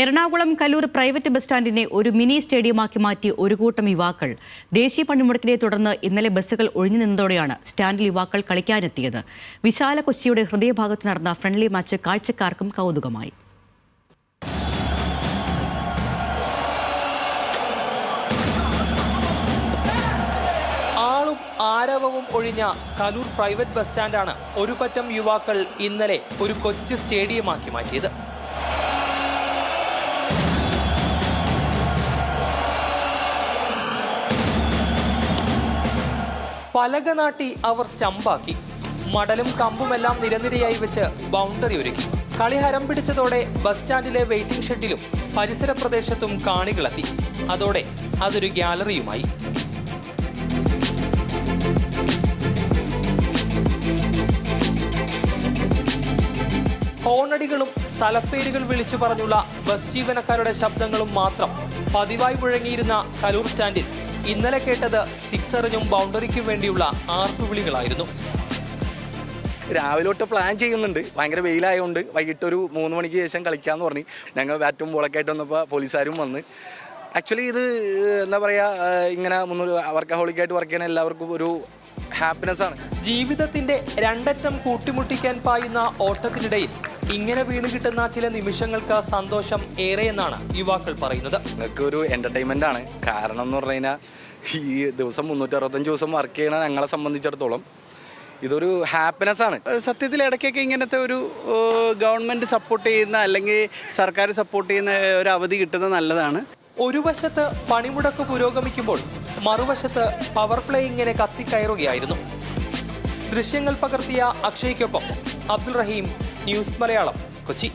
Ernakulam Kaloor private bus സ്റ്റാൻഡിനെ ഒരു mini സ്റ്റേഡിയമാക്കി മാറ്റി ഒരു കൂട്ടം യുവാക്കൾ. ദേശീയ പണിമുടക്കിനെ തുടർന്ന് ഇന്നലെ ബസ്സുകൾ ഒഴിഞ്ഞു നിന്നതോടെയാണ് സ്റ്റാൻഡിൽ യുവാക്കൾ കളിക്കാനെത്തിയത്. വിശാല കൊച്ചിയുടെ ഹൃദയഭാഗത്ത് നടന്ന ഫ്രണ്ട്ലി മാച്ച് കാഴ്ചക്കാർക്കും കൗതുകമായി. ആളും ആരവവും ഒഴിഞ്ഞ കലൂർ പ്രൈവറ്റ് ബസ് സ്റ്റാൻഡാണ് ഒരു പറ്റം യുവാക്കൾ ഇന്നലെ ഒരു കൊച്ചു സ്റ്റേഡിയമാക്കി മാറ്റിയത്. പലക നാട്ടി അവർ സ്റ്റമ്പാക്കി. മടലും കമ്പുമെല്ലാം നിരനിരയായി വെച്ച് ബൗണ്ടറി ഒരുക്കി. കളി ഹരം പിടിച്ചതോടെ ബസ് സ്റ്റാൻഡിലെ വെയിറ്റിംഗ് ഷെഡിലും പരിസര പ്രദേശത്തും കാണികളെത്തി. അതോടെ അതൊരു ഗ്യാലറിയുമായി. ഹോണടികളും സ്ഥലപ്പേരുകൾ വിളിച്ചു പറഞ്ഞുള്ള ബസ് ജീവനക്കാരുടെ ശബ്ദങ്ങളും മാത്രം പതിവായി മുഴങ്ങിയിരുന്ന കലൂർ സ്റ്റാൻഡിൽ ഇന്നലെ കേട്ടത് സിക്സറിനും ബൗണ്ടറിക്കും വേണ്ടിയുള്ള ആർപ്പുവിളികളായിരുന്നു. രാവിലെ തൊട്ട് പ്ലാൻ ചെയ്യുന്നുണ്ട്. ഭയങ്കര വെയിലായതുകൊണ്ട് വൈകിട്ട് ഒരു 3 മണിക്ക് ശേഷം കളിക്കാമെന്ന് പറഞ്ഞ് ഞങ്ങൾ ബാറ്റും ബോളൊക്കെ ആയിട്ട് വന്നപ്പോൾ പോലീസുകാരും വന്ന്. ആക്ച്വലി ഇത് എന്താ പറയുക, ഇങ്ങനെ വർക്കഹോളിക്കായിട്ട് വർക്ക് ചെയ്യണ എല്ലാവർക്കും ഒരു ഹാപ്പിനെസ് ആണ്. ജീവിതത്തിന്റെ രണ്ടറ്റം കൂട്ടിമുട്ടിക്കാൻ പായുന്ന ഓട്ടത്തിനിടയിൽ ഇങ്ങനെ വീണ് കിട്ടുന്ന ചില നിമിഷങ്ങൾക്ക് സന്തോഷം ഏറെയെന്നാണ് യുവാക്കൾ പറയുന്നത്. ഞങ്ങൾക്ക് ഒരു എന്റർടൈൻമെന്റ് ആണ്. കാരണം എന്ന് പറഞ്ഞു കഴിഞ്ഞാൽ ഈ ദിവസം 365 ദിവസം വർക്ക് ചെയ്യണ ഞങ്ങളെ സംബന്ധിച്ചിടത്തോളം ഇതൊരു ഹാപ്പിനെസ് ആണ്. സത്യത്തിൽ ഇടയ്ക്കൊക്കെ ഇങ്ങനത്തെ ഒരു ഗവൺമെന്റ് സപ്പോർട്ട് ചെയ്യുന്ന അല്ലെങ്കിൽ സർക്കാർ സപ്പോർട്ട് ചെയ്യുന്ന ഒരു അവധി കിട്ടുന്നത് നല്ലതാണ്. ഒരു വശത്ത് പണിമുടക്ക് പുരോഗമിക്കുമ്പോൾ മറുവശത്ത് പവർ പ്ലേ ഇങ്ങനെ കത്തിക്കയറുകയായിരുന്നു. ദൃശ്യങ്ങൾ പകർത്തിയ അക്ഷയ്ക്കൊപ്പം അബ്ദുൾ റഹീം, ന്യൂസ് മലയാളം, കൊച്ചി.